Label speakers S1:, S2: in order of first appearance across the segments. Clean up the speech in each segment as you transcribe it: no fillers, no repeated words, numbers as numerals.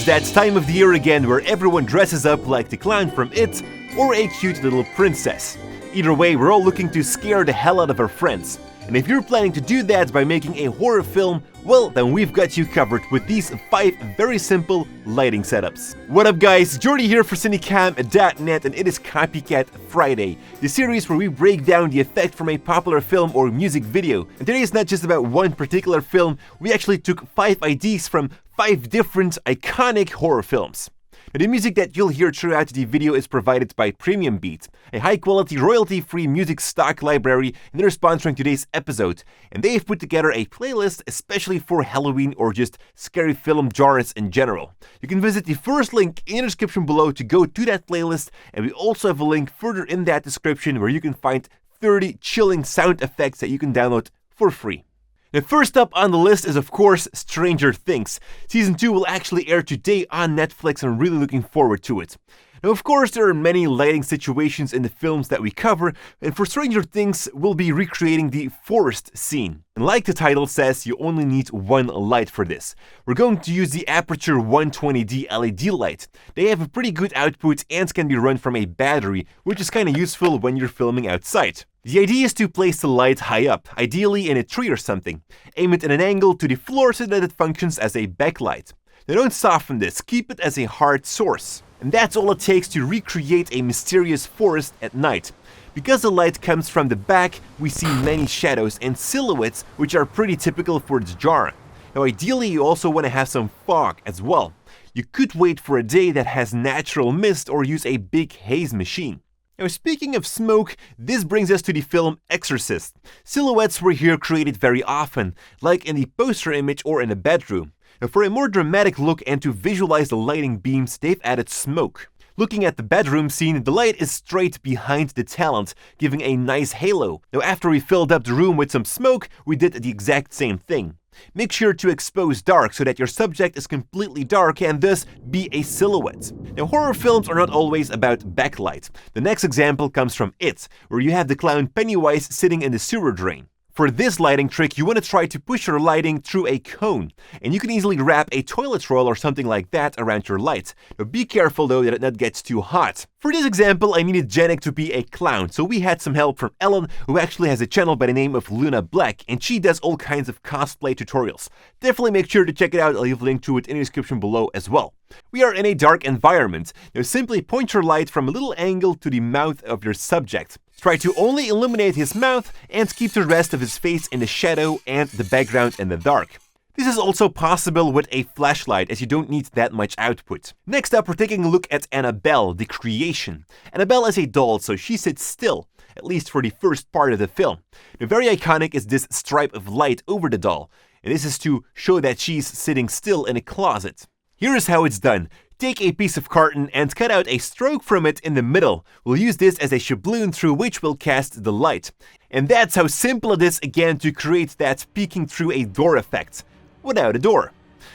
S1: that time of the year again where everyone dresses up like the clown from It or a cute little princess. Either way, we're all looking to scare the hell out of our friends. And if you're planning to do that by making a horror film, well, then we've got you covered with these 5 very simple lighting setups. What up guys, Jordy here for Cinecom.net, and it is Copycat Friday, the series where we break down the effect from a popular film or music video. And today is not just about one particular film, we actually took 5 ideas from 5 different iconic horror films. Now, the music that you'll hear throughout the video is provided by Premium Beat, a high-quality, royalty-free music stock library, and they're sponsoring today's episode. And they've put together a playlist especially for Halloween or just scary film genres in general. You can visit the first link in the description below to go to that playlist, and we also have a link further in that description where you can find 30 chilling sound effects that you can download for free. Now, first up on the list is, of course, Stranger Things. Season 2 will actually air today on Netflix, and I'm really looking forward to it. Now, of course, there are many lighting situations in the films that we cover, and for Stranger Things, we'll be recreating the forest scene. And like the title says, you only need one light for this. We're going to use the Aperture 120D LED light. They have a pretty good output and can be run from a battery, which is kinda useful when you're filming outside. The idea is to place the light high up, ideally in a tree or something. Aim it at an angle to the floor so that it functions as a backlight. Now don't soften this, keep it as a hard source. And that's all it takes to recreate a mysterious forest at night. Because the light comes from the back, we see many shadows and silhouettes, which are pretty typical for the genre. Now ideally you also want to have some fog as well. You could wait for a day that has natural mist or use a big haze machine. Now, speaking of smoke, this brings us to the film Exorcist. Silhouettes were here created very often, like in the poster image or in a bedroom. Now, for a more dramatic look and to visualize the lighting beams, they've added smoke. Looking at the bedroom scene, the light is straight behind the talent, giving a nice halo. Now, after we filled up the room with some smoke, we did the exact same thing. Make sure to expose dark so that your subject is completely dark and thus be a silhouette. Now, horror films are not always about backlight. The next example comes from It, where you have the clown Pennywise sitting in the sewer drain. For this lighting trick, you want to try to push your lighting through a cone, and you can easily wrap a toilet roll or something like that around your light. Now be careful though that it not gets too hot. For this example, I needed Janek to be a clown, so we had some help from Ellen, who actually has a channel by the name of Luna Black, and she does all kinds of cosplay tutorials. Definitely make sure to check it out, I'll leave a link to it in the description below as well. We are in a dark environment. Now simply point your light from a little angle to the mouth of your subject. Try to only illuminate his mouth and keep the rest of his face in the shadow and the background in the dark. This is also possible with a flashlight, as you don't need that much output. Next up, we're taking a look at Annabelle, the creation. Annabelle is a doll, so she sits still, at least for the first part of the film. Now, very iconic is this stripe of light over the doll, and this is to show that she's sitting still in a closet. Here is how it's done. Take a piece of carton and cut out a stroke from it in the middle. We'll use this as a schabloon through which we'll cast the light. And that's how simple it is again to create that peeking through a door effect, without a door.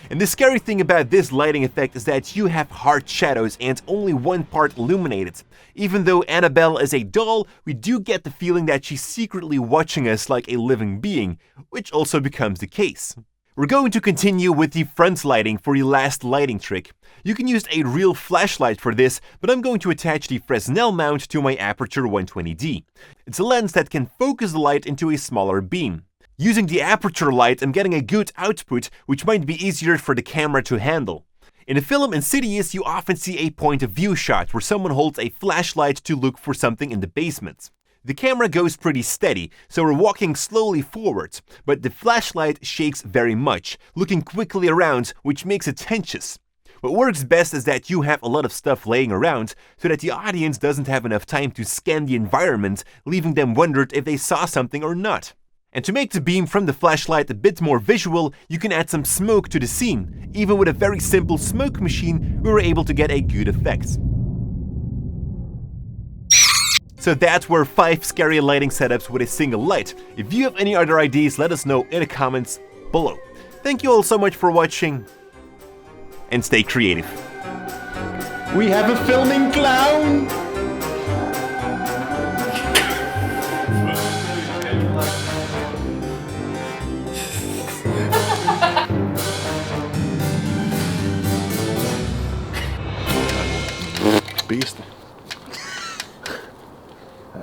S1: And the scary thing about this lighting effect is that you have hard shadows and only one part illuminated. Even though Annabelle is a doll, we do get the feeling that she's secretly watching us like a living being, which also becomes the case. We're going to continue with the front lighting for the last lighting trick. You can use a real flashlight for this, but I'm going to attach the Fresnel mount to my Aperture 120D. It's a lens that can focus the light into a smaller beam. Using the aperture light, I'm getting a good output, which might be easier for the camera to handle. In the film Insidious, you often see a point of view shot where someone holds a flashlight to look for something in the basement. The camera goes pretty steady, so we're walking slowly forwards, but the flashlight shakes very much, looking quickly around, which makes it tense. What works best is that you have a lot of stuff laying around, so that the audience doesn't have enough time to scan the environment, leaving them wondered if they saw something or not. And to make the beam from the flashlight a bit more visual, you can add some smoke to the scene. Even with a very simple smoke machine, we were able to get a good effect. So that were 5 scary lighting setups with a single light. If you have any other ideas, let us know in the comments below. Thank you all so much for watching, and stay creative.
S2: We have a filming clown! piste.